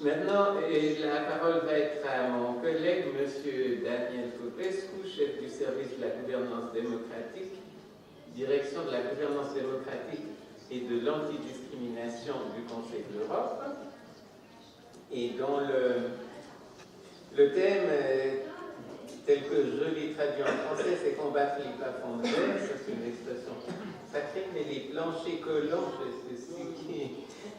Maintenant, la parole va être à mon collègue, M. Daniel Popescu, chef du service de la gouvernance démocratique, direction de la gouvernance démocratique et de l'antidiscrimination du Conseil de l'Europe, et dont le thème, tel que je l'ai traduit en français, c'est combattre les plafonds de verre. C'est une expression sacrée, mais les planchers collants, c'est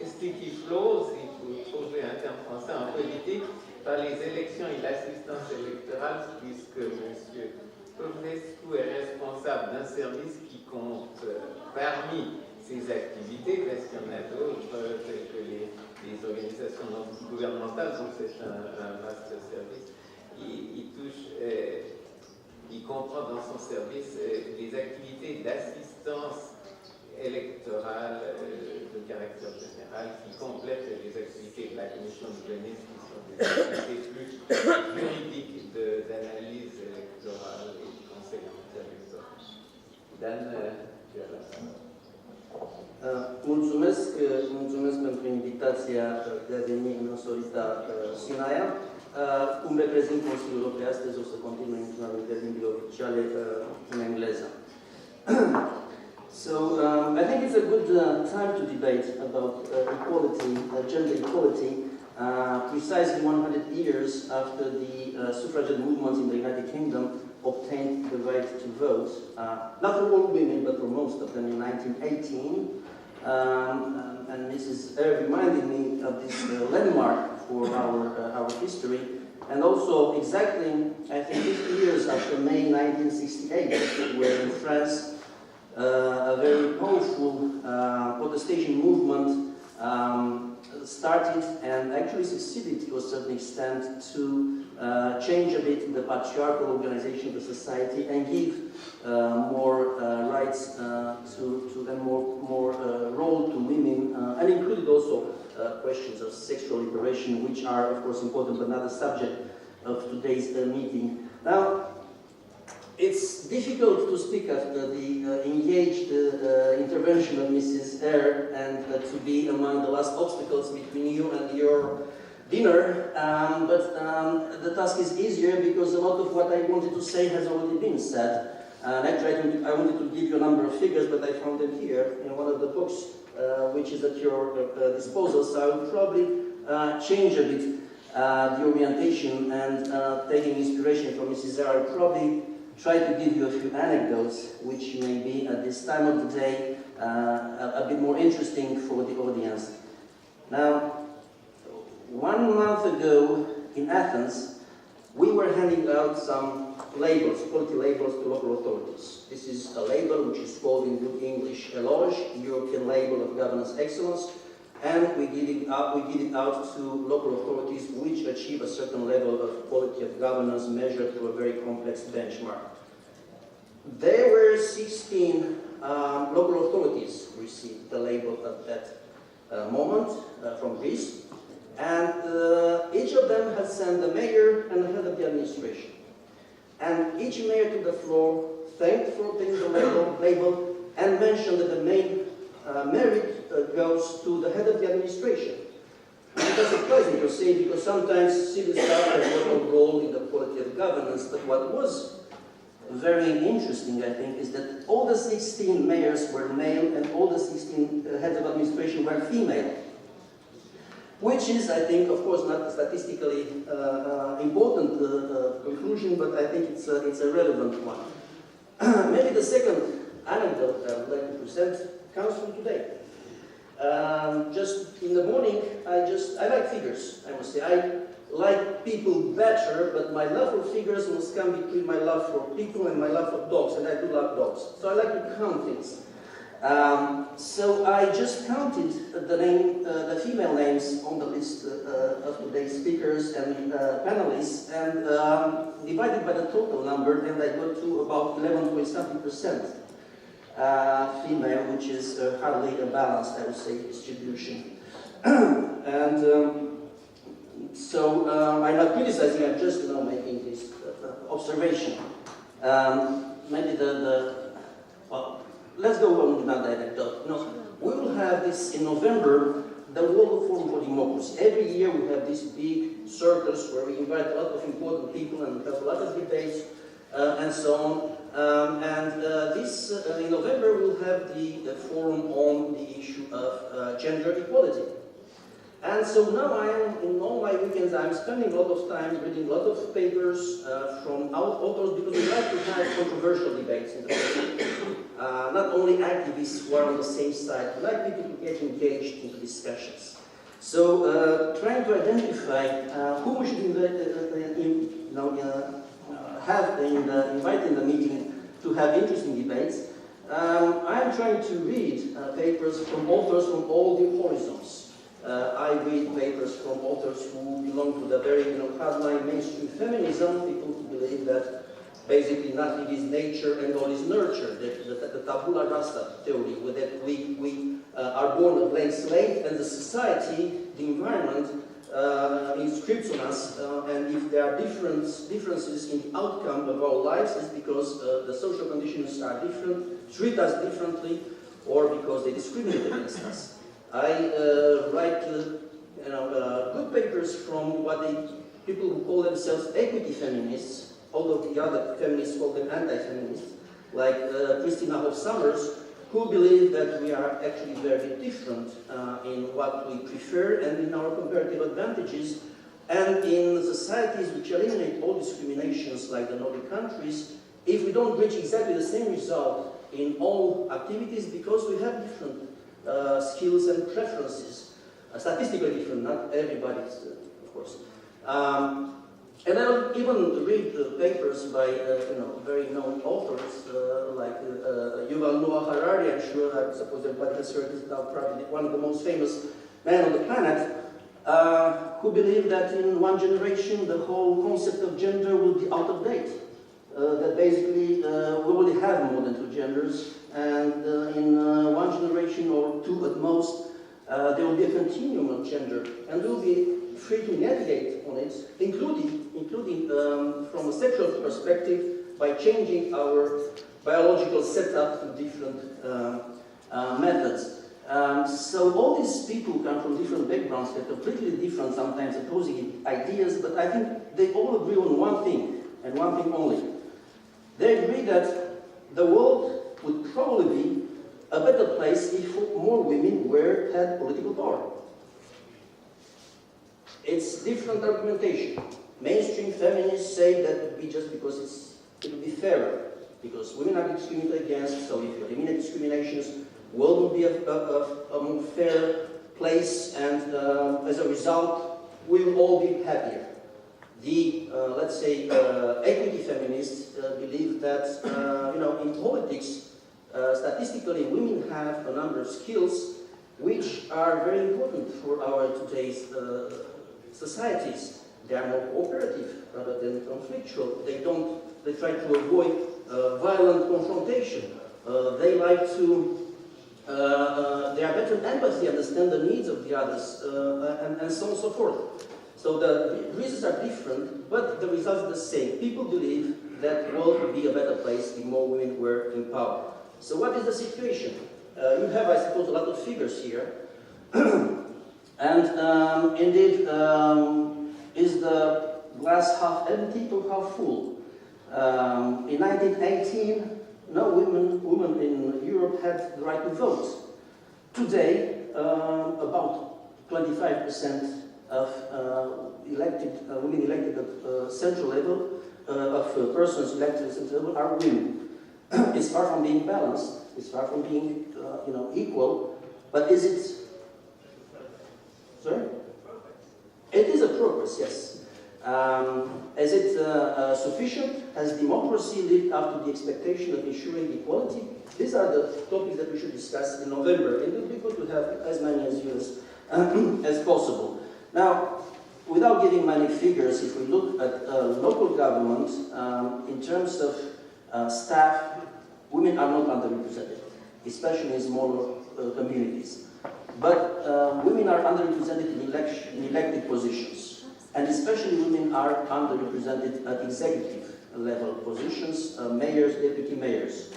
sticky floors, il faut trouver un terme français en politique, par les élections et l'assistance électorale, puisque M. Popescu est responsable d'un service qui compte parmi ses activités, parce qu'il y en a d'autres, telles que les organisations non gouvernementales, donc c'est un vaste service. Il comprend dans son service des activités d'assistance électorale de caractère général qui complètent les activités de la commission de Venise, qui sont des activités plus juridiques d'analyse électorale et de conseil en matière électorale. Dan, tu as la parole. Mulțumesc pentru invitația de a veni în însorita Sinaia. Cum reprezint Consiliul pe astăzi, o să continui într-una dintre limbile oficiale în engleză. So, I think it's a good time to debate about equality, gender equality, precisely 100 years after the suffragette movement in the United Kingdom obtained the right to vote, not for all women, but for most of them in 1918. And Mrs. Eyre reminded me of this landmark for our history, and also exactly, I think, 50 years after May 1968, where in France a very powerful protestation movement started and actually succeeded to a certain extent to change a bit the patriarchal organization of the society and give more rights and more role to women, and included also questions of sexual liberation, which are of course important but not the subject of today's meeting. Now, it's difficult to speak after the engaged intervention of Mrs. Eyre and to be among the last obstacles between you and your dinner, but the task is easier because a lot of what I wanted to say has already been said. And actually, I wanted to give you a number of figures, but I found them here in one of the books, which is at your disposal. So I will probably change a bit the orientation, and taking inspiration from Mrs. Eyre, I'll probably try to give you a few anecdotes, which may be at this time of the day a bit more interesting for the audience. Now, 1 month ago in Athens, we were handing out some labels, quality labels to local authorities. This is a label which is called in good English ELOGE, European Label of Governance Excellence, and we give it out to local authorities which achieve a certain level of quality of governance measured through a very complex benchmark. There were 16 local authorities received the label at that moment from Greece, and each of them had sent the mayor and the head of the administration. And each mayor took the floor, thanked for taking the label, and mentioned that the main merit goes to the head of the administration. It was surprising to say, because sometimes civil staff have a role in the quality of governance, but what was very interesting, I think, is that all the 16 mayors were male and all the 16 heads of administration were female. Which is, I think, of course, not a statistically important conclusion, but I think it's a relevant one. Maybe the second anecdote I would like to present comes from today. Just in the morning, I like figures, I must say. I like people better, but my love for figures must come between my love for people and my love for dogs, and I do love dogs. So I like to count things. So I just counted the female names on the list of today's speakers and panelists, and divided by the total number, and I got to about 11.something% female, which is hardly a balanced, I would say, distribution. And so I'm not criticizing, I'm just making this observation. Maybe well, let's go on with another anecdote. No, we will have this in November, the World Forum for Democracy. Every year we have these big circles where we invite a lot of important people and we have a lot of debates and so on. In November we'll have the forum on the issue of gender equality. And so now in all my weekends, I'm spending a lot of time reading a lot of papers from authors because we like to have controversial debates in the country. Not only activists who are on the same side, we like people to get engaged into discussions. So trying to identify who we should invite in the meeting to have interesting debates. I'm trying to read papers from authors from all the horizons. I read papers from authors who belong to the very hardline mainstream feminism, people who believe that basically nothing is nature and all is nurture, the tabula rasa theory, that we are born a blank slate and the society, the environment, inscripts on us, and if there are differences in the outcome of our lives, it's because the social conditions are different, treat us differently, or because they discriminate against us. I write good papers from people who call themselves equity feminists, although the other feminists call them anti-feminists, like Christina Hoff Sommers, who believe that we are actually very different in what we prefer and in our comparative advantages, and in societies which eliminate all discriminations like the Nordic countries, if we don't reach exactly the same result in all activities because we have different skills and preferences, statistically different, not everybody's, of course. And I'll even read papers by very known authors like Yuval Noah Harari. I'm sure, I suppose everybody has heard, he's now probably one of the most famous men on the planet, who believe that in one generation the whole concept of gender will be out of date. That basically we already have more than two genders, and in one generation or two at most, there will be a continuum of gender, and we'll be free to navigate on it, including from a sexual perspective, by changing our biological setup to different methods. So all these people come from different backgrounds, they're completely different, sometimes opposing ideas, but I think they all agree on one thing, and one thing only. They agree that the world would probably be a better place if more women had political power. It's different argumentation. Mainstream feminists say that it would be just because it would be fairer, because women are discriminated against, so if you eliminate discriminations, the world will be a more fair place, and as a result, we will all be happier. The, let's say, equity feminists believe that, in politics, statistically, women have a number of skills which are very important for our today's societies. They are more cooperative rather than conflictual. They try to avoid violent confrontation. They like to, they are better in empathy, understand the needs of the others, and so on and so forth. So the reasons are different, but the result is the same. People believe that the world would be a better place if more women were in power. So what is the situation? You have, I suppose, a lot of figures here. And indeed, is the glass half empty or half full? In 1918, no women in Europe had the right to vote. Today, about 25% of women elected at central level, of persons elected at central level, are women. It's far from being balanced. It's far from being, equal. But is it? Sorry? It is a progress, yes. Is it sufficient? Has democracy lived up to the expectation of ensuring equality? These are the topics that we should discuss in November, and it would be good to have as many as you as possible. Now, without giving many figures, if we look at local government, in terms of staff, women are not underrepresented, especially in smaller communities. But women are underrepresented in elected positions, and especially women are underrepresented at executive level positions, mayors, deputy mayors.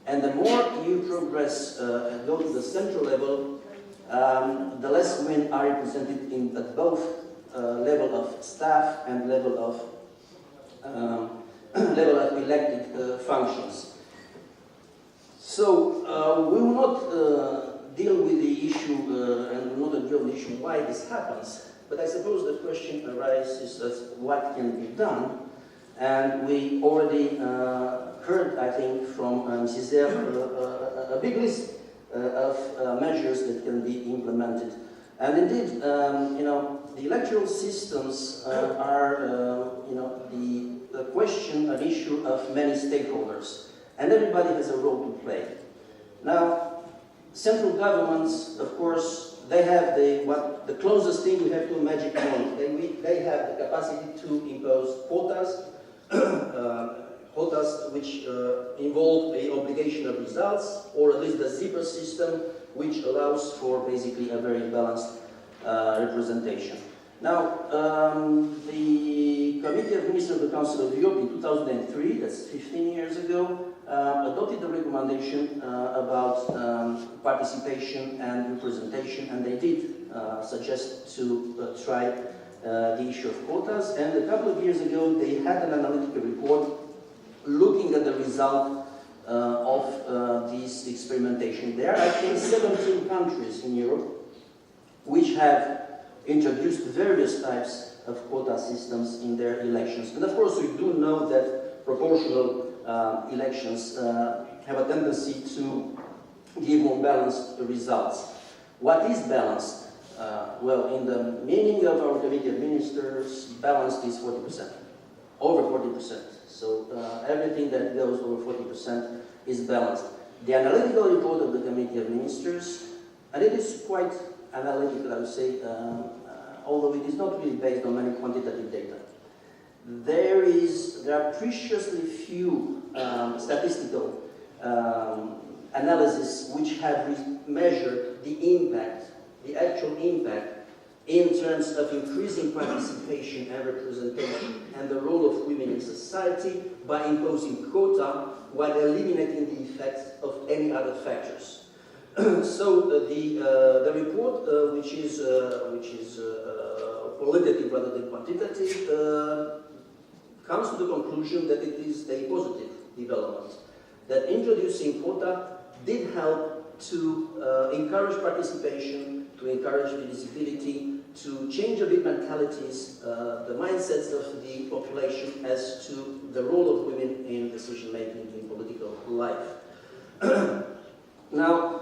And the more you progress and go to the central level, the less women women are represented at both level of staff and level of elected functions. So we will not deal with the issue and will not deal with the issue why this happens, but I suppose the question arises as what can be done. And we already heard, I think, from Mrs. Zerr, a big list of measures that can be implemented. And indeed, you know, the electoral systems are, you know, the question, an issue of many stakeholders, and everybody has a role to play. Now, central governments, of course, they have the closest thing we have to a magic wand. They have the capacity to impose quotas. Quotas which involve the obligation of results, or at least the zipper system, which allows for basically a very balanced representation. Now, the Committee of Ministers of the Council of Europe in 2003, that's 15 years ago, adopted a recommendation about participation and representation, and they did suggest to try the issue of quotas, and a couple of years ago they had an analytical report looking at the result of this experimentation. There are, I think, 17 countries in Europe which have introduced various types of quota systems in their elections. And of course we do know that proportional elections have a tendency to give more balanced results. What is balanced? Well, in the meaning of our Committee of Ministers, balanced is 40%, over 40%. So everything that goes over 40% is balanced. The analytical report of the Committee of Ministers, and it is quite analytical, I would say, although it is not really based on any quantitative data. There are preciously few statistical analyses which have measured the impact, the actual impact, in terms of increasing participation and representation and the role of women in society by imposing quota while eliminating the effects of any other factors. So the report, which is qualitative rather than quantitative, comes to the conclusion that it is a positive development, that introducing quota did help to encourage participation, to encourage visibility, to change a bit mentalities, the mindsets of the population as to the role of women in decision-making in political life. Now,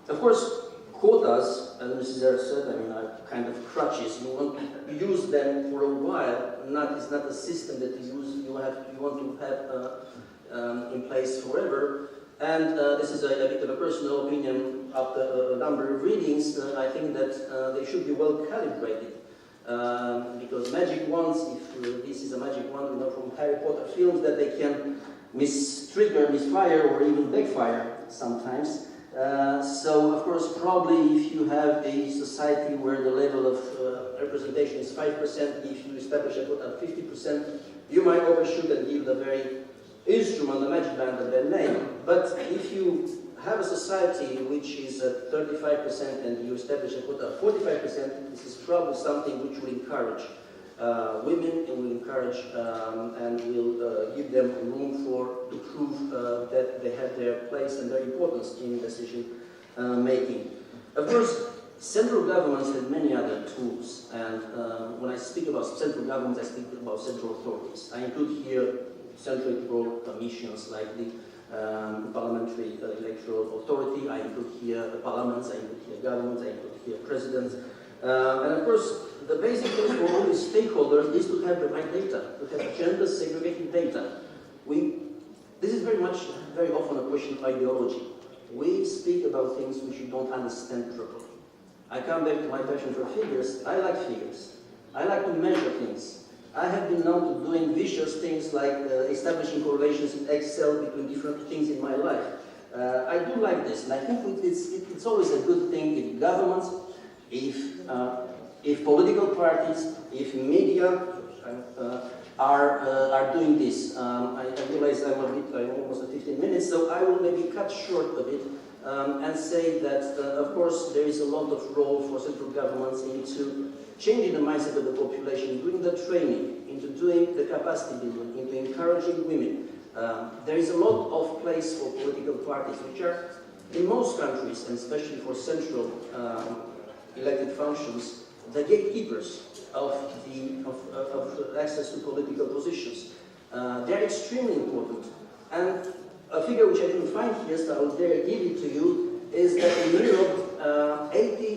of course, quotas, as Mrs. Zerr said, I mean, are kind of crutches. You want to use them for a while. It's not a system that you want to have in place forever. And this is a bit of a personal opinion. After a number of readings, I think that they should be well calibrated. Because magic wands, if this is a magic wand, we know from Harry Potter films that they can mistrigger, misfire, or even backfire sometimes. So, of course, probably if you have a society where the level of representation is 5%, if you establish a quota of 50%, you might overshoot and give the very instrument, the magic band, a bad name. But if you have a society which is at 35% and you establish a quota of 45%, this is probably something which will encourage women, and will encourage and will give them room to prove that they have their place and their importance in decision making. Of course, central governments have many other tools, and when I speak about central governments, I speak about central authorities. I include here central electoral commissions like the Parliamentary Electoral Authority, I include here the parliaments, I include here governments, I include here presidents. And of course, the basic thing for all these stakeholders is to have the right data, to have gender segregated data. This is very often a question of ideology. We speak about things which we don't understand properly. I come back to my passion for figures. I like figures. I like to measure things. I have been known to doing vicious things like establishing correlations in Excel between different things in my life. I do like this, and I think it's always a good thing if governments, if political parties, if media are doing this. I realize I'm almost at 15 minutes, so I will maybe cut short a bit and say that, of course, there is a lot of role for central governments into changing the mindset of the population, doing the training, into doing the capacity building, into encouraging women. There is a lot of place for political parties, which are, in most countries, and especially for central elected functions, the gatekeepers of access to political positions. They are extremely important. And a figure which I didn't find here, so I will dare give it to you, is that in Europe,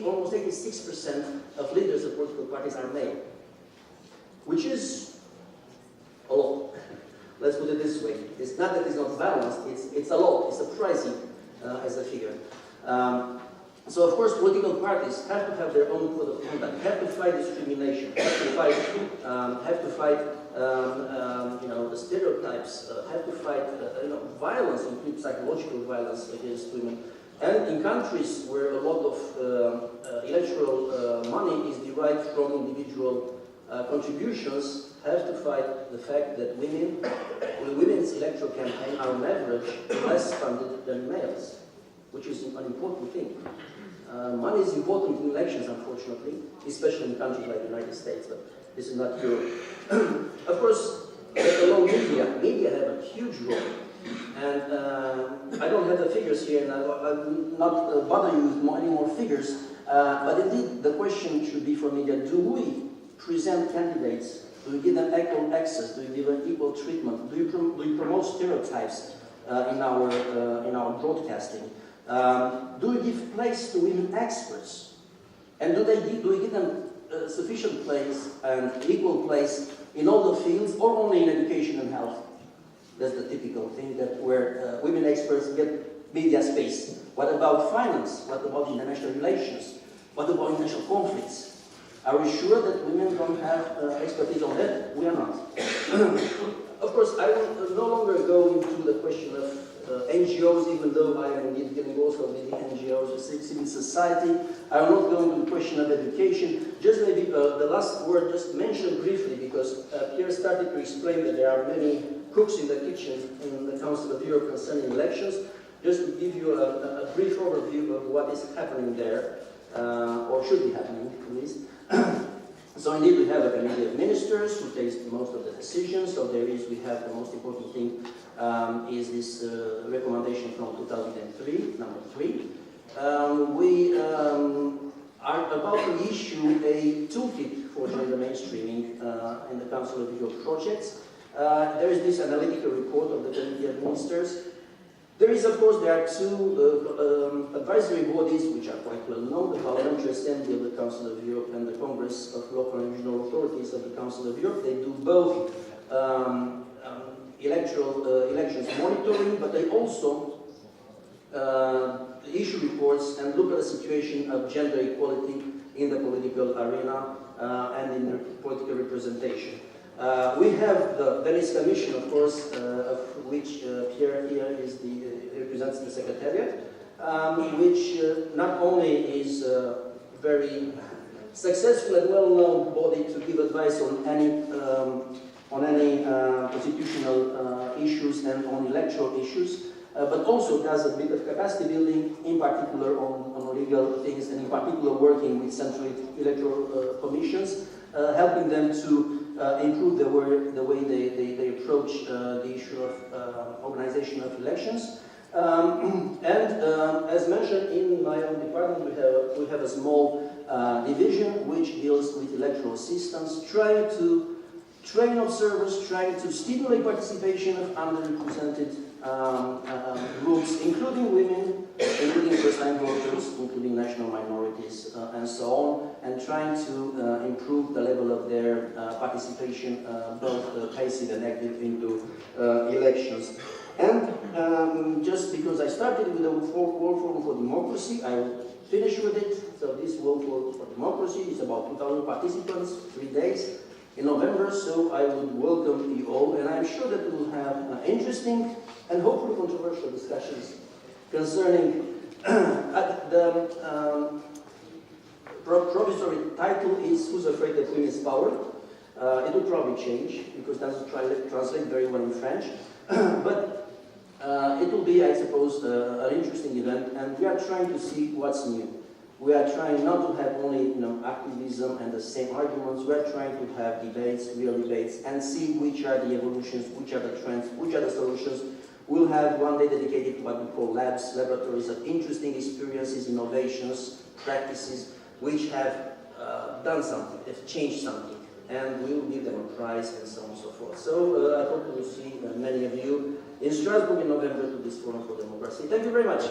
almost 86% of leaders of political parties are male, which is a lot. Let's put it this way. It's not that it's not balanced, it's a lot, it's surprising as a figure. So of course political parties have to have their own code of conduct, have to fight discrimination, have to fight the stereotypes, have to fight violence, including psychological violence against women. And in countries where a lot of electoral money is derived from individual contributions, have to fight the fact that women's electoral campaigns are on average less funded than males, which is an important thing. Money is important in elections, unfortunately, especially in countries like the United States, but this is not Europe. Of course, let alone media. Media have a huge role. And I don't have the figures here, and I will not bother you with any more figures, but indeed the question should be for media, do we present candidates? Do we give them equal access? Do we give them equal treatment? Do we promote stereotypes in our broadcasting? Do we give place to women experts? And do we give them sufficient place and equal place in all the fields, or only in education and health? That's the typical thing, that where women experts get media space. What about finance? What about international relations? What about international conflicts? Are we sure that women don't have expertise on that? We are not. Of course, I will no longer go into the question of NGOs, even though I am indeed dealing also with the NGOs, civil society. I will not go into the question of education. Just maybe the last word, just mention briefly, because Pierre started to explain that there are many cooks in the kitchen in the Council of Europe concerning elections. Just to give you a brief overview of what is happening there, or should be happening at least. So indeed we have a committee of ministers who takes most of the decisions. So we have the most important thing is this recommendation from 2003, number 3. We are about to issue a toolkit for gender mainstreaming in the Council of Europe projects. There is this analytical report of the committee of ministers. There are two advisory bodies which are quite well known, the Parliamentary Assembly of the Council of Europe and the Congress of Local and Regional Authorities of the Council of Europe. They do both elections monitoring, but they also issue reports and look at the situation of gender equality in the political arena and in the political representation. We have the Venice Commission, of course, of which Pierre here represents the Secretariat, which not only is a very successful and well-known body to give advice on any constitutional issues and on electoral issues, but also does a bit of capacity building, in particular on legal things, and in particular working with central electoral commissions, helping them to improve the way they approach the issue of organization of elections. As mentioned, in my own department, we have a small division which deals with electoral systems, trying to train observers, trying to stimulate participation of underrepresented groups, including women, including first-time voters, including national minorities, and so on, and trying to improve the level of their participation, both passive and active, into elections. And just because I started with the World Forum for Democracy, I will finish with it. So this World Forum for Democracy is about 2,000 participants, 3 days in November, so I would welcome you all, and I'm sure that we will have interesting and hopefully controversial discussions concerning the provisory title is Who's Afraid of Women's Power? It will probably change because it doesn't translate very well in French, but it will be, I suppose, an interesting event, and we are trying to see what's new. We are trying not to have only activism and the same arguments. We are trying to have debates, real debates, and see which are the evolutions, which are the trends, which are the solutions. We'll have one day dedicated to what we call labs, laboratories of interesting experiences, innovations, practices, which have done something, have changed something, and we will give them a prize and so on and so forth. So I hope to see many of you in Strasbourg in November to this Forum for Democracy. Thank you very much.